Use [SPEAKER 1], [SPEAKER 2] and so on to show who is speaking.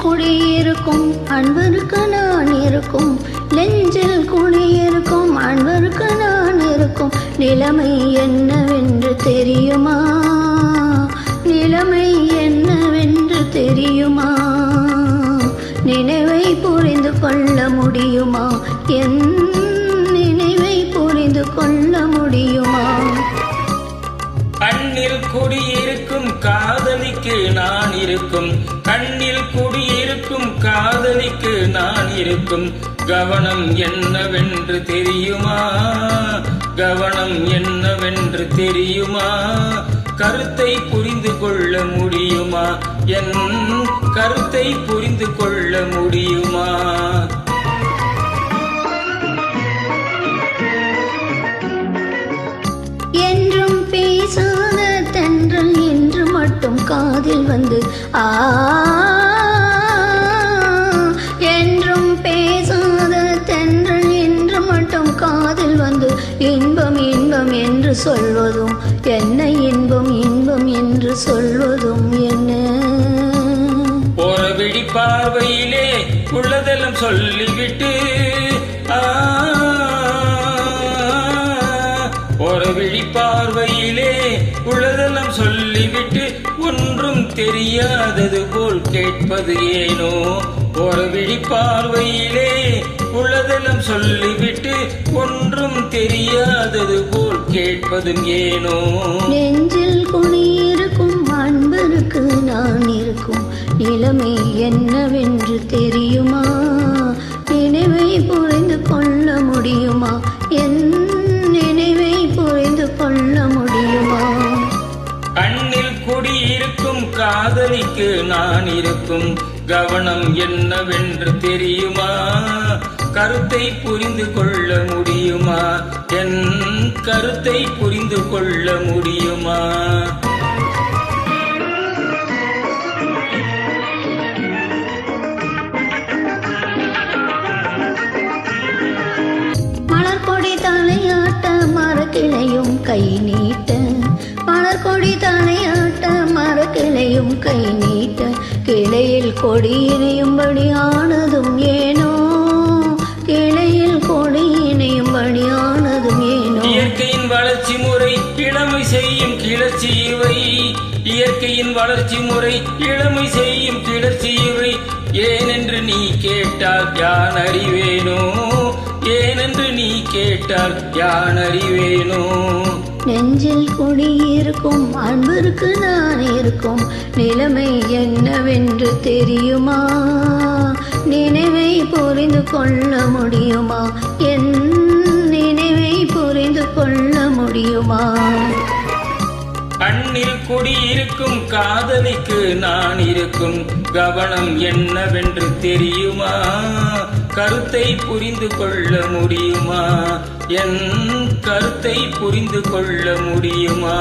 [SPEAKER 1] குடியிருக்கும் அன்பருக்கு நான் இருக்கும், நெஞ்சில் குடியிருக்கும் அன்பருக்கு நான் இருக்கும். நிலைமை என்னவென்று தெரியுமா, நிலைமை என்னவென்று தெரியுமா, நினைவை புரிந்து கொள்ள முடியுமா, என் நினைவை புரிந்து கொள்ள முடியுமா.
[SPEAKER 2] கண்ணில் குடியிருக்கும் காதலிக்கு நான் இருக்கும், கண்ணில் குடியிருக்கும் காதலிக்கு நான் இருக்கும். கவனம் என்னவென்று தெரியுமா, கவனம் என்னவென்று தெரியுமா, கருத்தை புரிந்து கொள்ள முடியுமா, என் கருத்தை புரிந்து கொள்ள முடியுமா.
[SPEAKER 1] என்றும் பேசாத தென்றல் இன்று மட்டும் காதில் வந்து என்றும் பேசாத தென்றல் இன்று மட்டும் காதில் வந்து இன்பம் இன்பம் என்று சொல்வதும் என்ன, இன்பம் இன்பம் என்று சொல்வதும் என்ன.
[SPEAKER 2] ஒரு விழி பார்வையிலே உள்ளதெல்லாம் சொல்லிவிட்டு ஒரு விழி பார்வையிலே உள்ளதெல்லாம் சொல்லிவிட்டு ஒன்றும் தெரியாதது போல் கேட்பது ஏனோ. ஒரு விழி பார்வையிலே உள்ளதெல்லாம் சொல்லிவிட்டு ஒன்றும் தெரியாதது போல் கேட்பதும் ஏனோ.
[SPEAKER 1] நெஞ்சில் குடியிருக்கும் அன்பருக்கு நான் இருக்கும், நிலைமை என்னவென்று தெரியுமா, நினைவை புரிந்து கொள்ள முடியுமா, என் நினைவை புரிந்து கொள்ள முடியுமா.
[SPEAKER 2] கண்ணில் குடியிருக்கும் காதலிக்கு நான் இருக்கும், கவனம் என்னவென்று தெரியுமா, கருத்தை புரிந்து கொள்ள முடியுமா, என் கருத்தை புரிந்து கொள்ள முடியுமா.
[SPEAKER 1] மலர்கொடி தலையாட்ட மரக்கிளையும் கை நீட்ட, மலர்கொடி தலையாட்ட மரக்கிளையும் கை நீட்ட, கிளையில் கொடி இணையும்படி ஆனதும் ஏனோ, கிளையில் கொடி இணையும்படி ஆனதும் ஏனோ.
[SPEAKER 2] இயற்கையின் வளர்ச்சி முறை இளமை செய்யும் கிளர்ச்சி இவை, இயற்கையின் வளர்ச்சி முறை இளமை செய்யும் கிளர்ச்சி இவை. ஏனென்று நீ கேட்டால் யான் அறிவேனோ, ஏனென்று நீ கேட்டால் யான் அறிவேனோ.
[SPEAKER 1] நெஞ்சில் குடியிருக்கும் அன்பருக்கு நான் இருக்கும், நிலைமை என்னவென்று தெரியுமா, நினைவை புரிந்து கொள்ள முடியுமா, என் நினைவை புரிந்து கொள்ள முடியுமா.
[SPEAKER 2] கண்ணில் குடியிருக்கும் காதலிக்கு நான் இருக்கும், கவனம் என்னவென்று தெரியுமா, கருத்தை புரிந்து கொள்ள முடியுமா, என் கருத்தை புரிந்து கொள்ள முடியுமா.